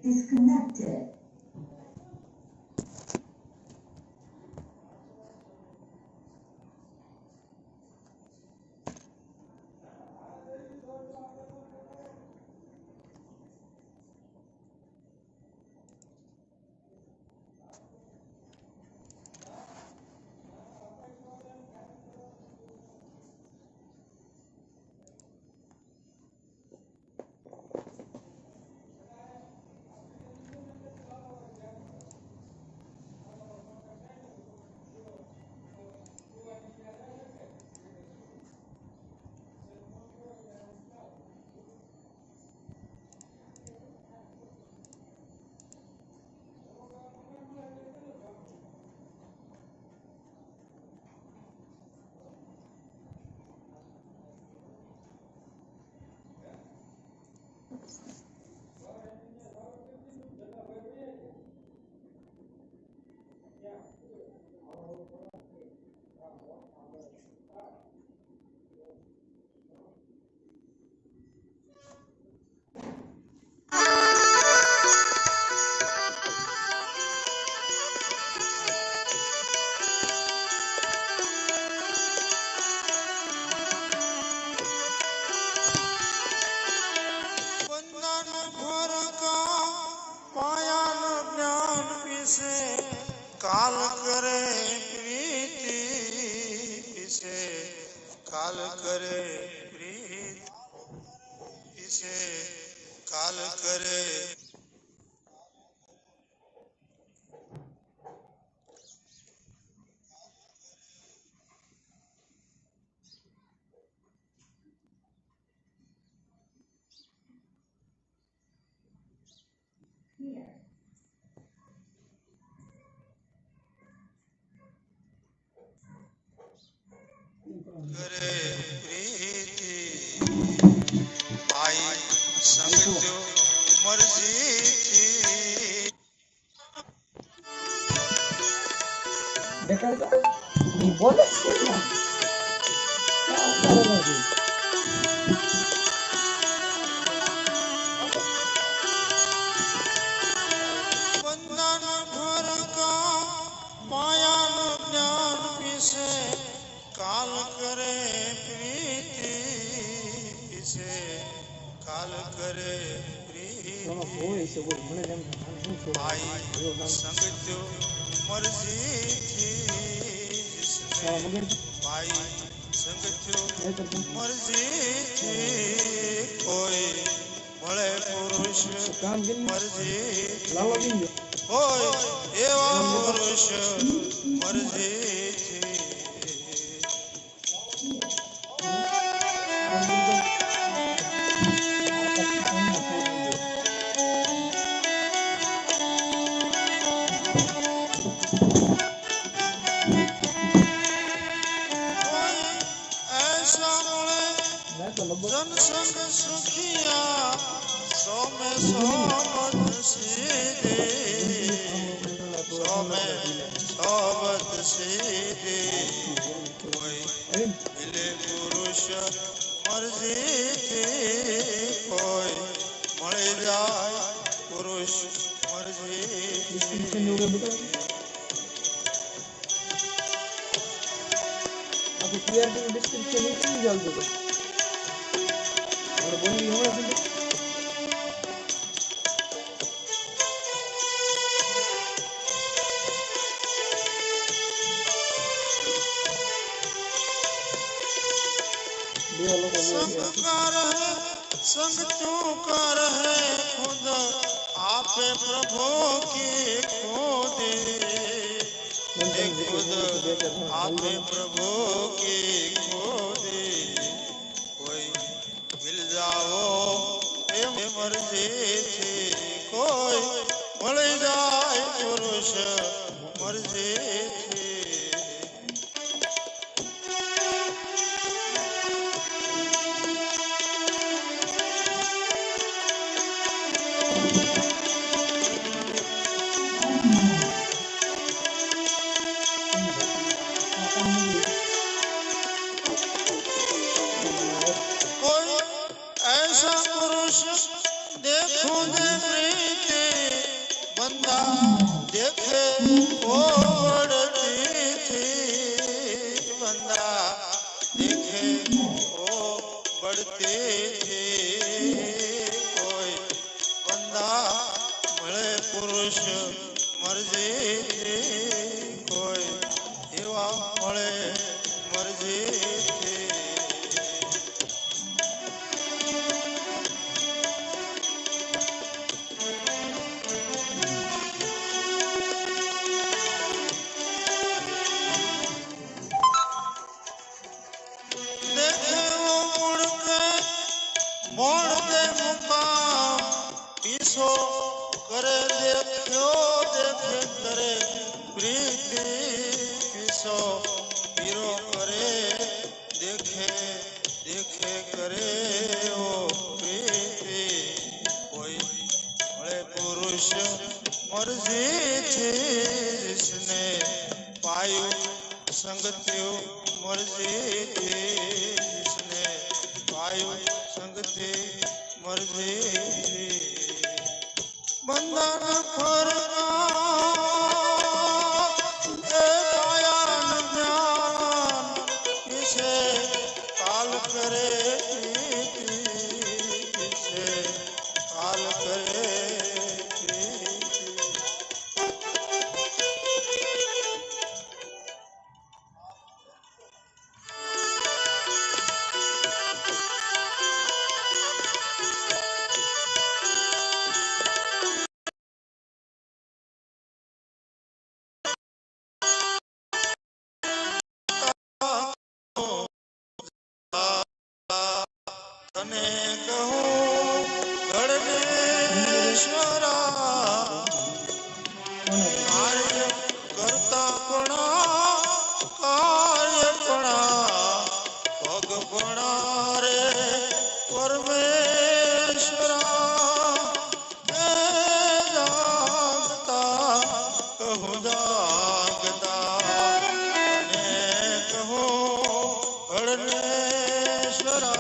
disconnected. काल करे प्रीति इसे काल करे प्रीति इसे काल करे करे प्रीति आई संग जो मर्जी थी बोले बंधन भर का माया नो ज्ञान पीसे काल करे प्रीति इसे काल करे प्रीति आई संग जो मर्जी थी जिसमें आई संग जो मर्जी थी कोई મળે પુરુષ મરજી હોય એવા પુરુષ મરજીથી ऐसा મળે જનસંગ સુખિયા સોમે સોબત સીધે સોમે સોબત સીધે કોઈ મિલે પુરુષ મરજીથી કોઈ મળી જાય પુરુષ મરજીથી डिस्क्रिप्शन नहीं जल्द बोली संगकार है संग तू कर है खुद आपे प्रभु की खोदे खुद आपे प्रभु की खोदे कोई मिल जाओ ए मर्जी थी कोई मिल जाए पुरुष मर्जी थी कोई ऐसा पुरुष देखो दे प्रीति પુરુષ મરજીથી કોઈ એવા મળે મરજીથી મોણ દે મુકામ પીસો કરે દેખ્યો દેખે કરે પ્રીતિ પીસો પીરો કરે દેખે દેખે કરે ઓ પ્રીતિ કોઈ મળે પુરુષ મરજીથી जिसने पायु संगत्यो मर्जीથી जिसने पायु संगति मर्जी बंधन फरमान ज्ञान किसे काल करे किसे काल करे तने कहूं गणेश्वरा कार्य करता पग पणा रे परमेश्वरा जागता कहूं जागता तने कहूं गणेश्वरा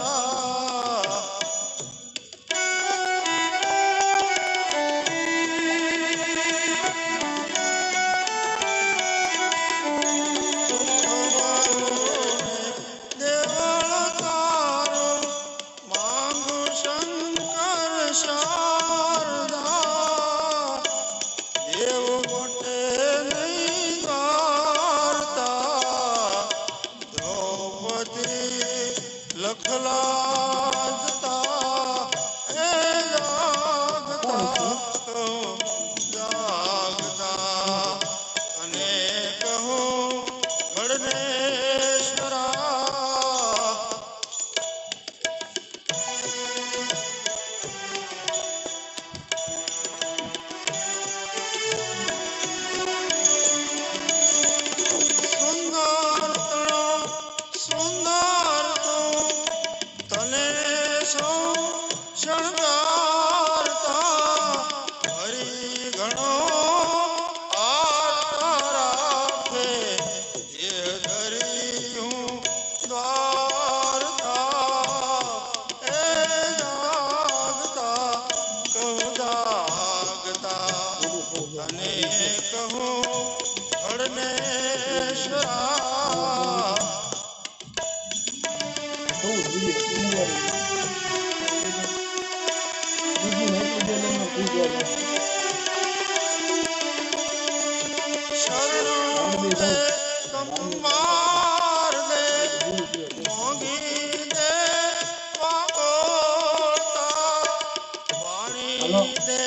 લખલાજતા એ જાગતા અને કહું ગણેશ્વરા સુંદર તને સૌ શણગારતા હરી ઘણો આરતા રાખે એ ધર્યું દ્વારતા એ જાગતા કહું જાગતા તને કહું ગણેશ્વરા શરણું દે કંમાર દે મોંઘી દે વાગોળતા વાણી દે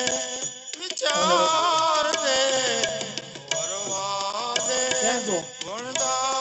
વિચાર દે વરવા દે વણદા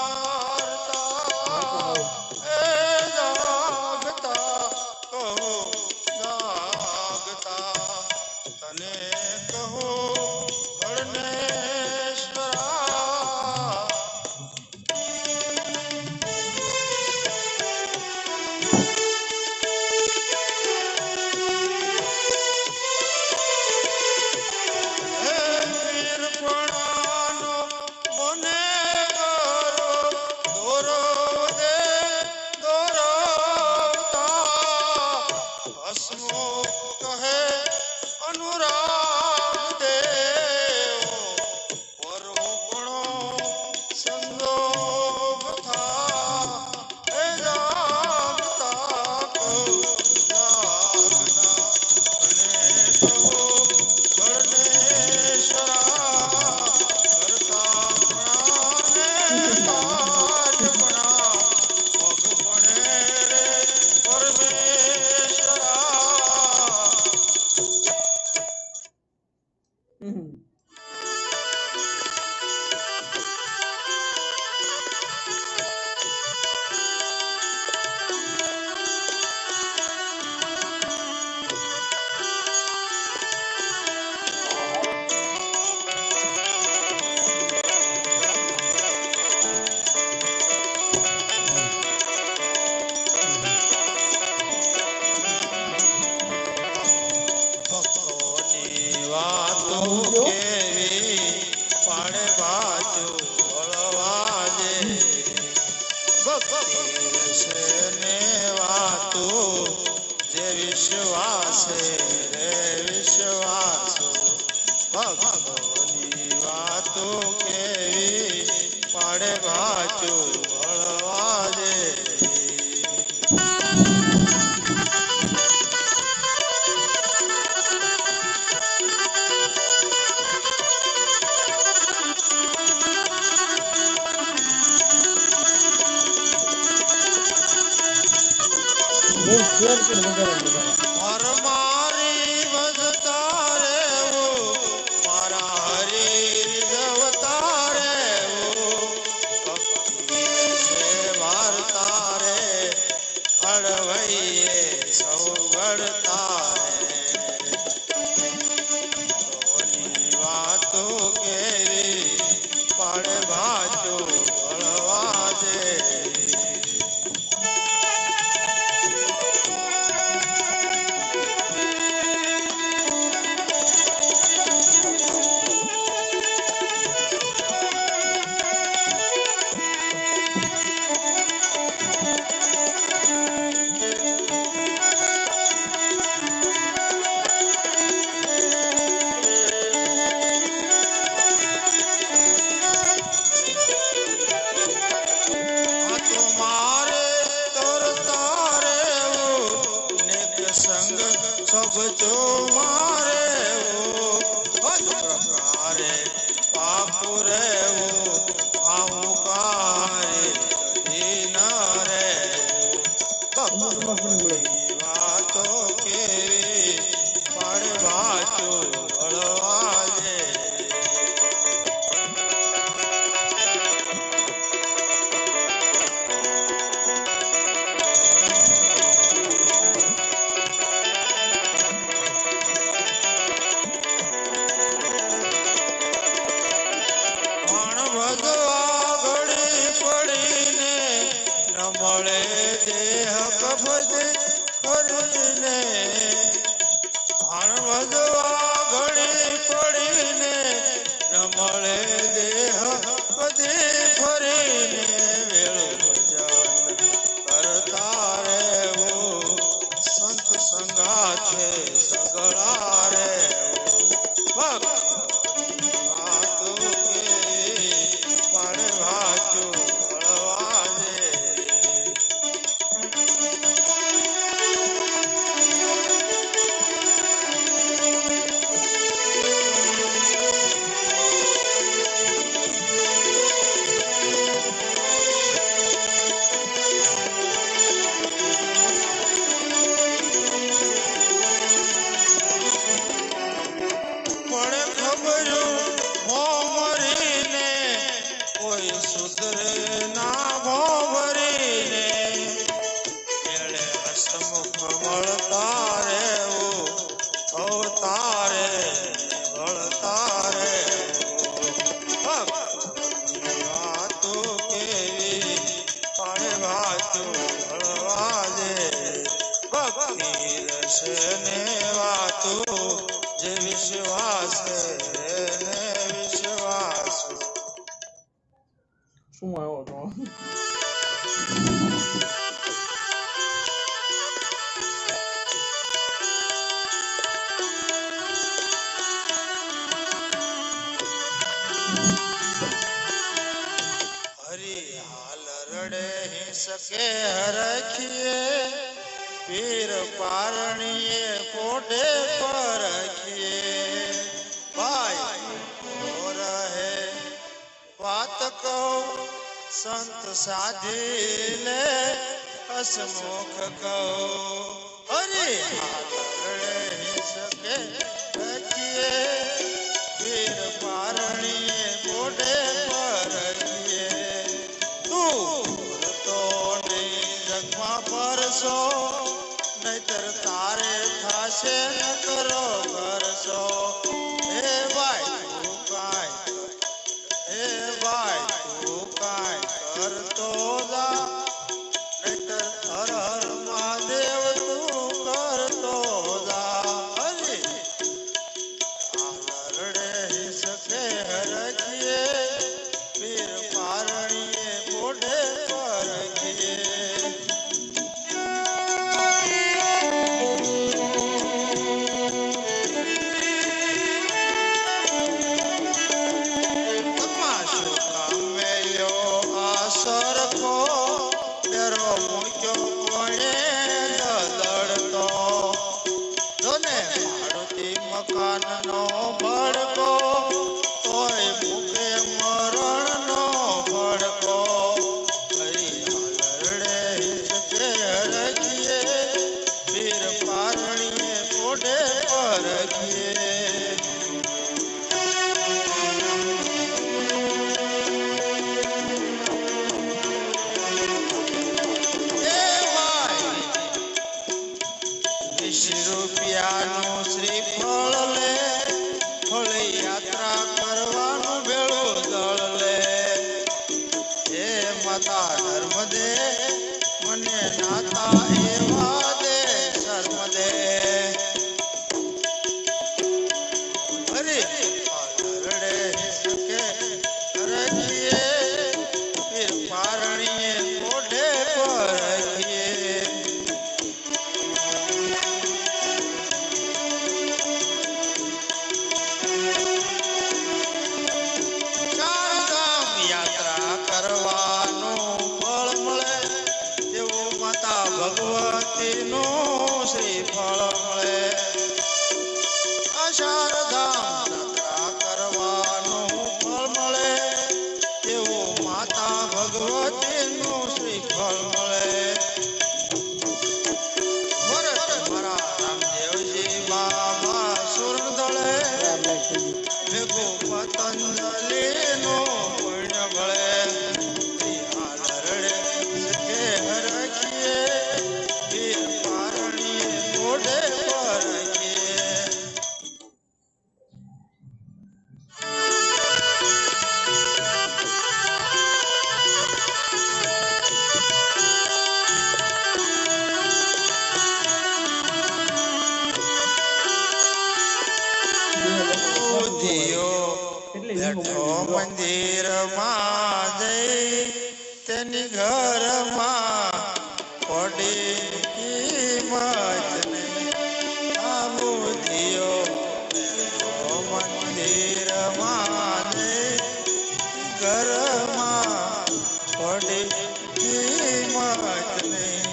ભેગો પતંજલિનો પુણ્ય મળે રડે કે હરખીએ એ પારણીએ મોઢે પરખીએ મંદિર માં જઈ તેની ઘરમાં પડી કિંમત આ બુદ્ધિઓ મંદિર માં જઈ ઘરમાં પડી કિંમત નહીં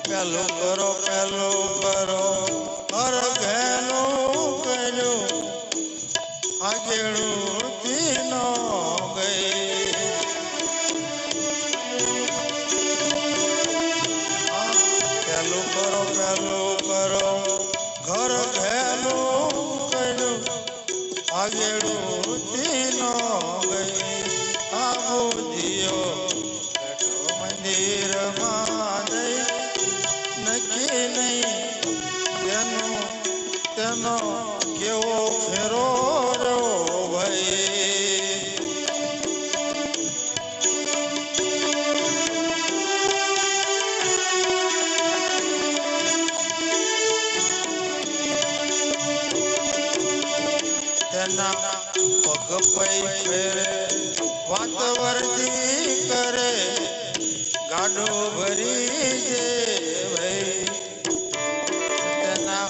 પેલું કરો હર ઘેલું કર્યું આગેળું દીનો ગઈ પેલું કરો ઘર ઘેલું કર્યું આગેળું દીનો ગઈ આ બુદ્ધિઓ મંદિરમાં જઈ નક્કી નહીં તેનો કેવો ફેરો રહ્યો ભાઈ તેના પગ પૈ ફેરે વાત વર્દી કરે ગાડો ભરી જે ભાઈ તેના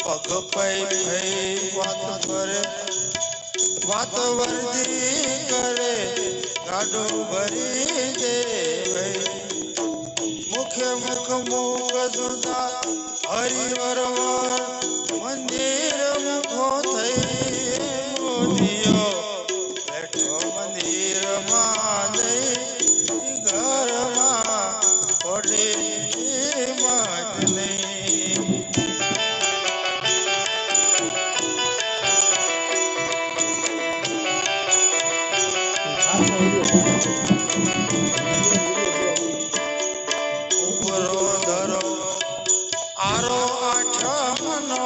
પગ પૈ વાત કરે વાત વર્દી કરે ગાડો ભરી જે ભાઈ મુખ સુધા હરિવરવર મંદિર મુખો થઈ મોદીઓ બેઠો મંદિરમાં જઈ ઘરમાં પડી મત નહીં ઉપરો ધરો આરો આઠમનો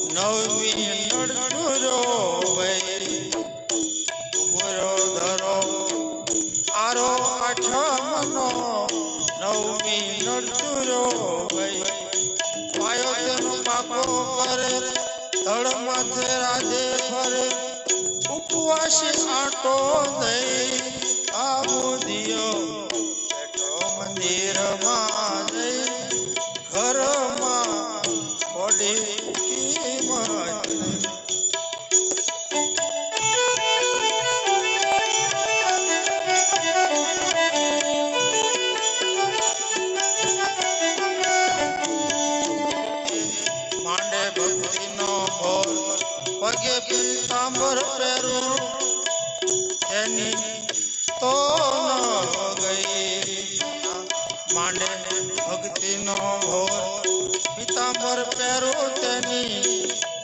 નવમી નડચુરો ભાઈ ઉપરો ધરો આરો આઠમનો નવમી નડચુરો ભાઈ પાયો તેનો પાકો કરે ધડ માથે રાજે ફરે ઉપવાસી આટો દઈ આ બુદ્ધિઓ બેઠો મંદિરમાં જઈ ઘરમાં પડી કિંમત માંડે ભક્તિનો ભોર પગે પીતાંબર પહેરું એની તો ન ગઈ માંડે ભક્તિનો ભોર પીતાંબર પહેરું તેની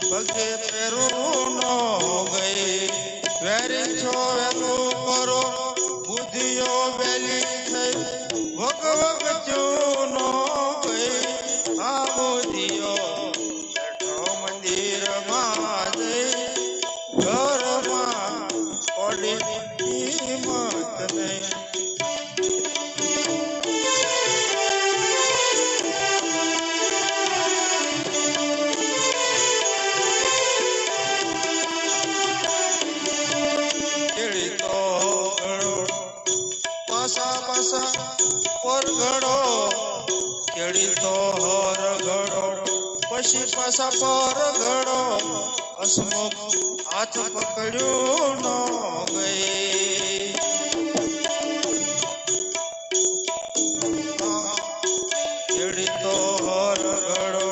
પગે પહેરું ન ગઈ વેરી છો વેલું કરો બુદ્ધિઓ વેલી થઈ વગ જૂનો ગઈ આ બુદ્ધિઓ બેઠો મંદિરમાં જઈ ઘરમાં પડી કિંમત નહીં પર ઘડો કેળી તો હર ઘડો પછી પાછા પર ઘડો હસમુખ હાથ પકડ્યું ન ગઈ કેળી તો હર ઘડો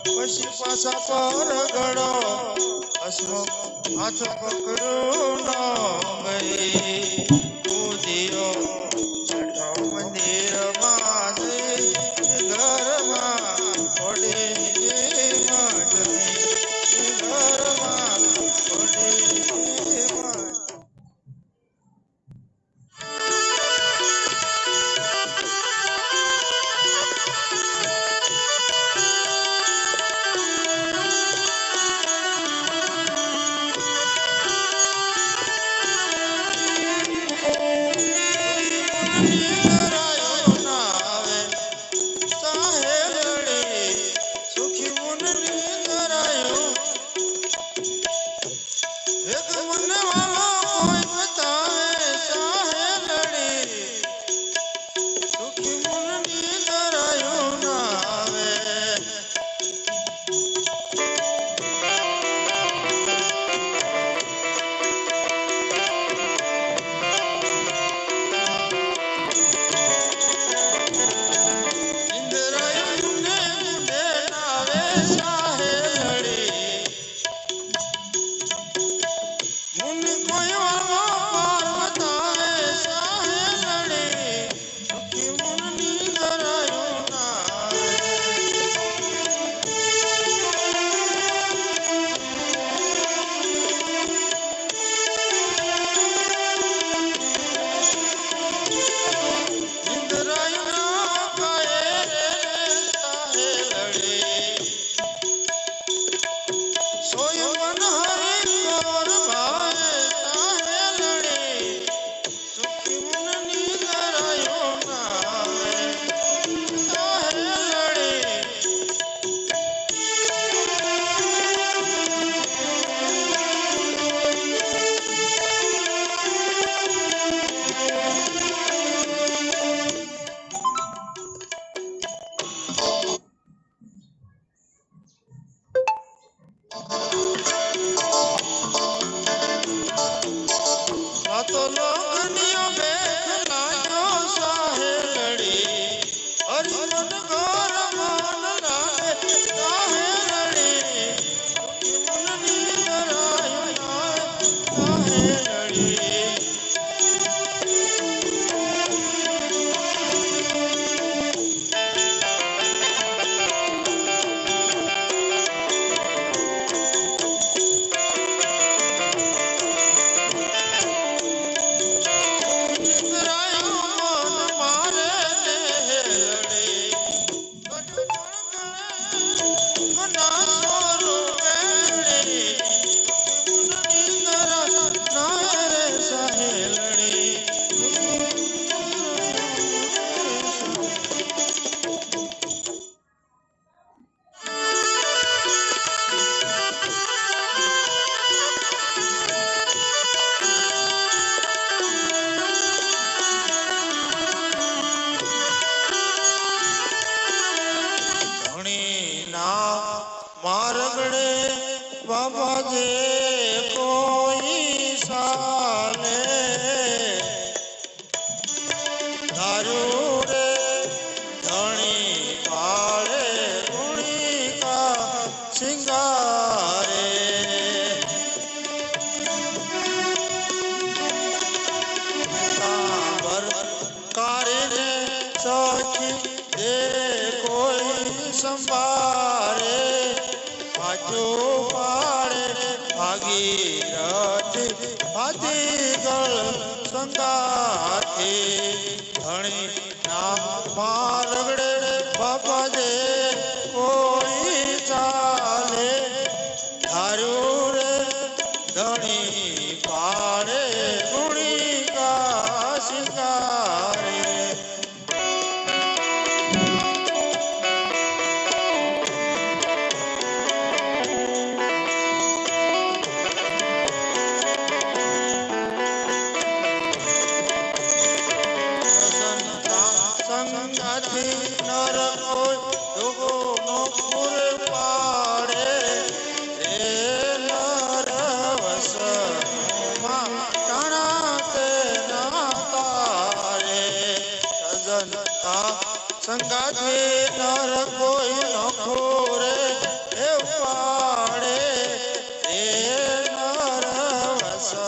પછી પાછા પર ઘડો હસમુખ હાથ પકડ્યું નર વસ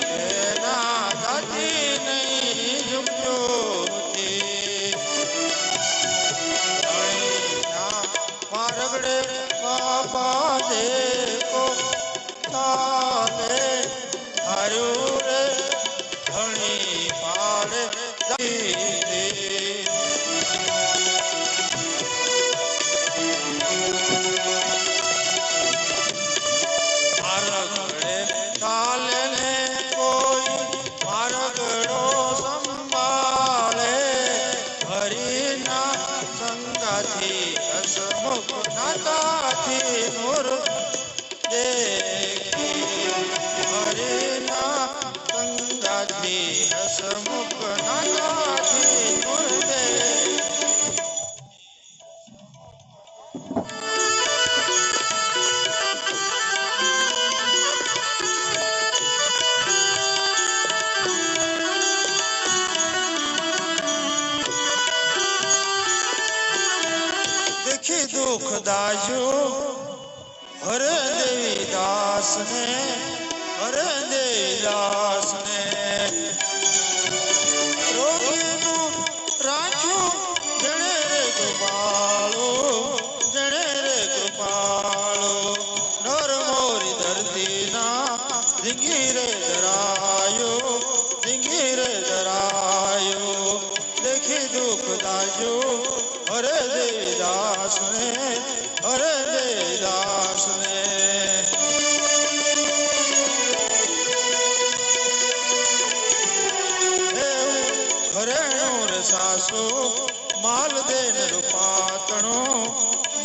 તેના દાદી નહીં ઝૂક્યો મારગડે બાપા દે કો તાલે હારું રે ધણી પાડે મારગડે તાલે ને કોઈ મારગડો સંભાળે હરિના સંગાથી હસમુખ નાતાથી નૂર દેખી હરિના સંગાથી હસમુખ નાતાથી નૂર દેખી देखी दुख दाजो हरे देवी दास ने हरे देवी दास ने रोगी राखो जने रे कृपालो जने रे कृपालो नर मोरी धरती ना धींगी रे धरायो धींगी रे धरायो देखी दुख दाजो हरे देवदास ने हरे देवदास ने घरेणो रे सासो माल देन रूपातणो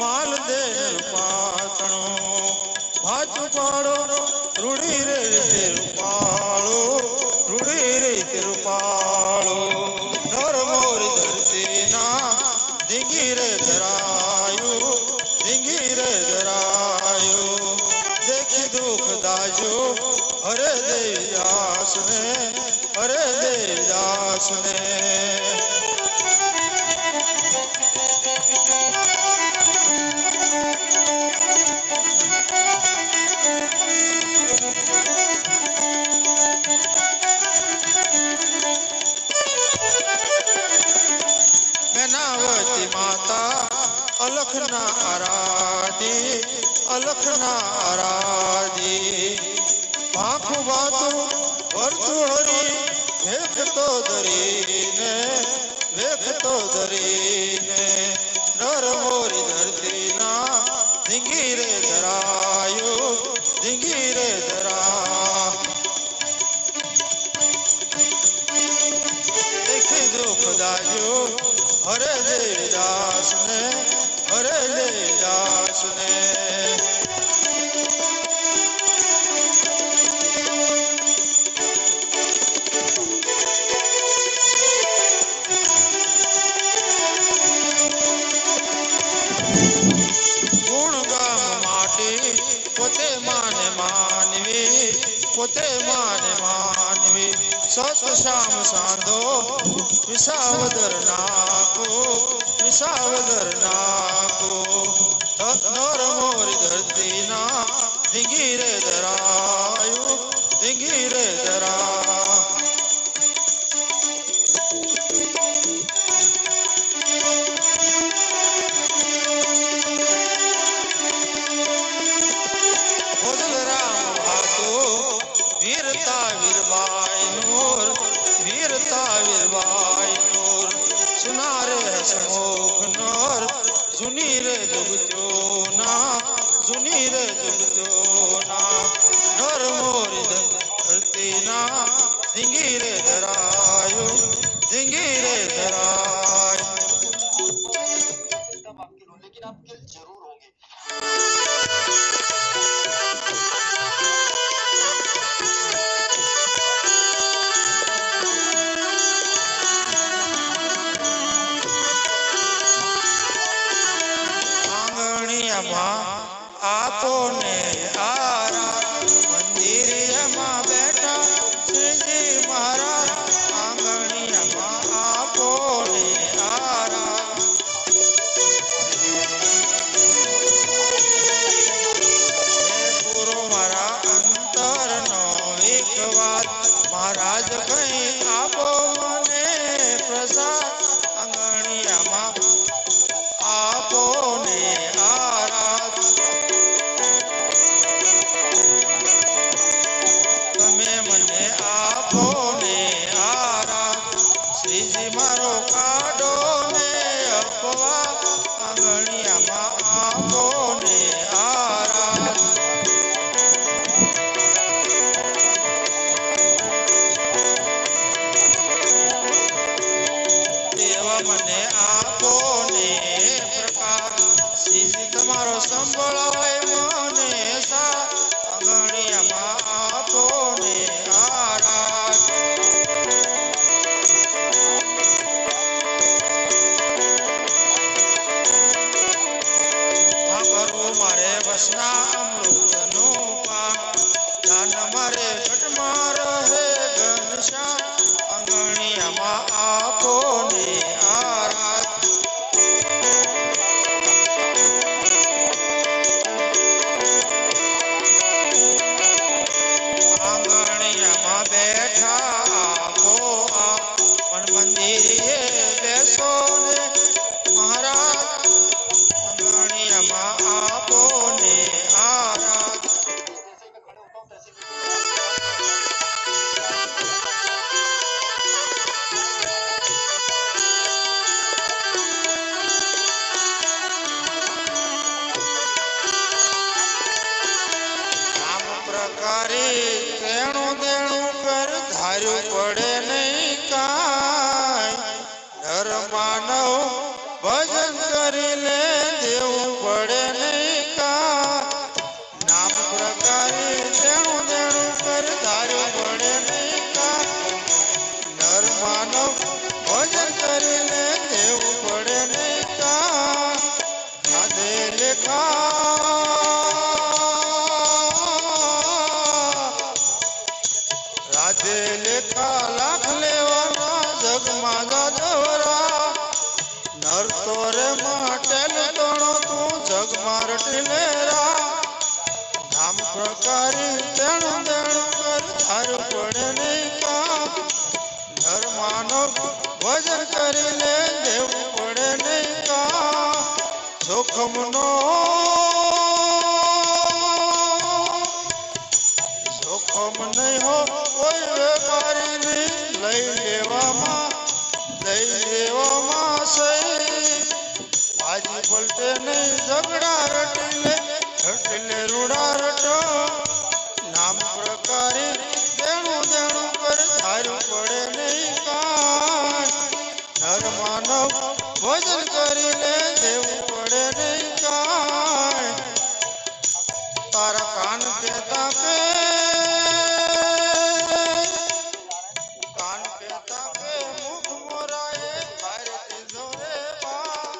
माल देन रूपातणो भाजू पाड़ो रूढ़ी रे रूपालो रूढ़ी रे रूपालो नर मोरी धरती ना धींगी रे धरायो धींगी रे धरायो देखी दुख दाजो हरे देवदास ने हरे देवदास ने मैनावती माता अलखना आराधी अलखना आराधी पाखु बातु वर्तु हरी वेख तो दरीने वेख तो दरीने नर मोरी धरती ना धींगी रे धरायो धींगी रे धरा देखी दुख दाजो हरे देवदास ने हरे देवदास ने गुणगाम माटी पोते माने मानवी पोते माने मानवी सत श्याम सांधो विसावदर नाको विसावदर नाको नर मोरी धरती ना धींगी रे धरायो धींगी रे धरा वीरता वीरबाई नूर वीरता वीरबाई नूर सुना रे हसमुख नूर सुनी रे जुगजोना सुनी रे जुगजोना नर मोरी धरती ना धींगी रे धरायो धींगी रे धरायो लेकिन आप गिल जरूर होंगे आपो આજે લેખા લાખ લેવાના જગમાં જાદવરા નર તો રે માટેલ તણો તું જગમાં રટી લેરા નામ પ્રકારી તેણું દેણું કર ધાર પડે નહીં કા નર માનવ ભજન કરી લે દેવું પડે નહીં કા જોખમનો જોખમ નહીં હો કોઈ વેપારીની લઈ લેવામાં સહી ભાજી પલટે નહીં ઝઘડા રટીલે રૂડા રટો નામ પ્રકારે દેણું કર ધાર્યું પડે નહીં કાંઈ નર માનવ ભજન કરી લે દેવું પડે નહીં કાંઈ તારા કાન કહેતા કે મુખ મોરાએ તારે કીધો રે બા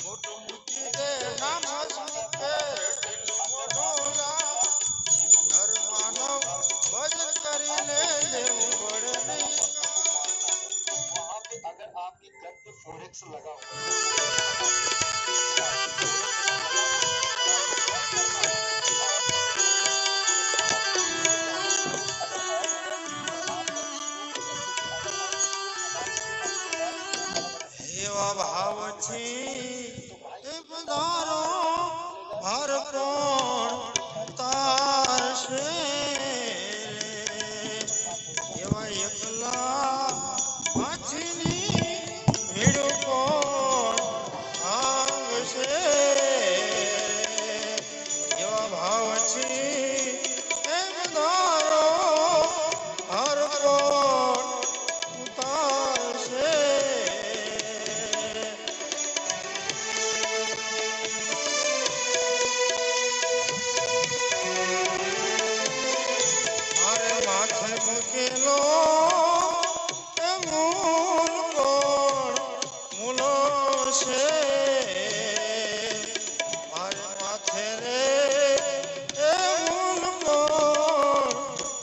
મોટું મૂકી દે નામ સુખે રટીલું મોઢું રા નર માનવ ભજન કરી લે દેવું પડે નહીં वहाँ पे अगर आपके घर पे फोरेक्स लगा हुआ એવા ભાવથી એ પધારો ભાર કોણ તારશે એવા એકલા માછીની ભીડ કોણ ભાંગશે એવા ભાવથી એ પધારો ભાર કોણ ઉતારશે મારે માથે મૂકેલો એ મૂલ કોણ મૂલો છે મારે માથે રે એ મૂલ કોણ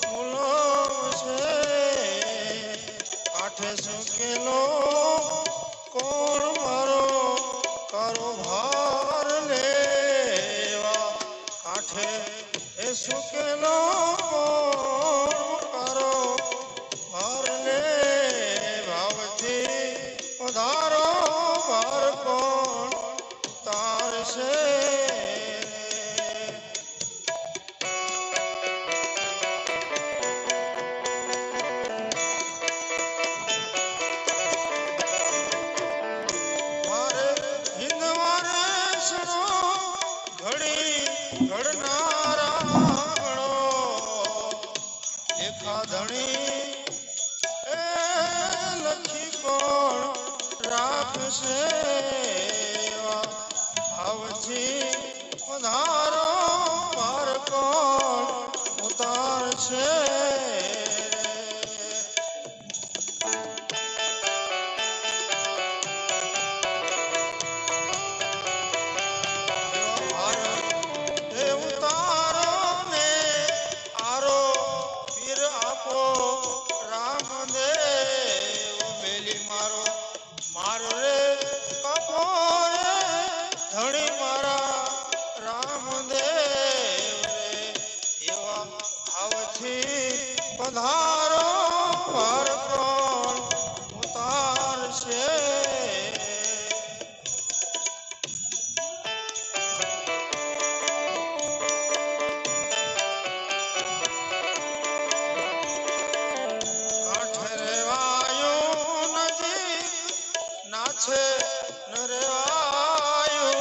મૂલો છે કાંઠે સૂકેલો કોણ મારો કારોબાર લેવા કાંઠે એ સૂકેલો કરો ભાર લે ભાવથી પધારો ભાર કોણ તારશે મારે હિંદવારે સણો ઘડી ઘડનારા ગણો લેખા ધણી એ લખી કોણ રાખશે એવા ભાવથી પધારો ભાર કોણ ઉતારશે એ ઉતારો ને આરો પીર આપો રામદેવ મેલી મારો મારો રે કાપો રે ધણી મારા રામદેવ રે એવા ભાવથી પધારો ભાર કોણ ઉતારશે કાંઠે રેવાયું નજીક નાછે ન રેવાયું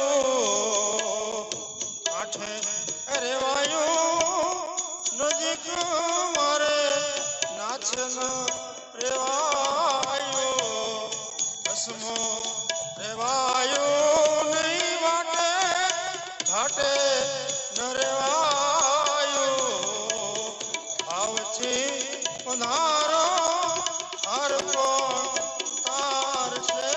કાંઠે રેવાયું નજીક મારે નાછે ન રેવાયું ભસ્મો રેવાયું નહીં વાટે ઘાટે ન રેવાયું ભાવથી પધારો હર કોણ તારશે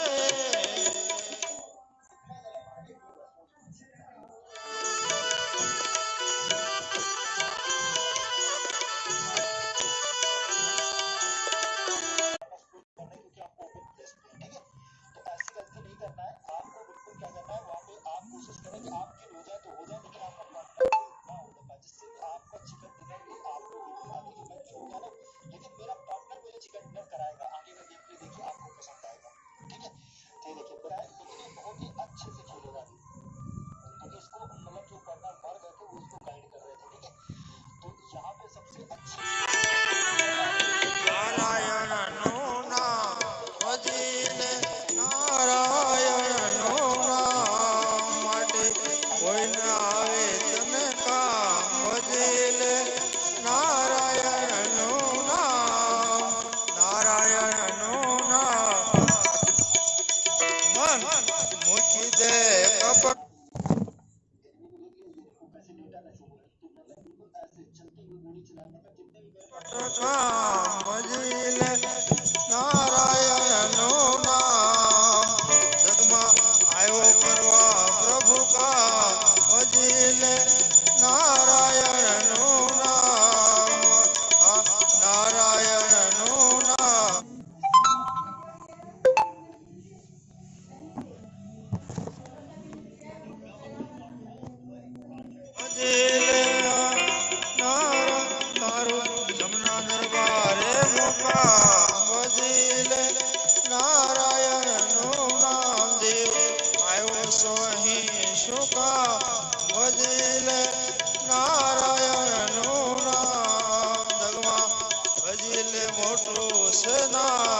મોટું છે ના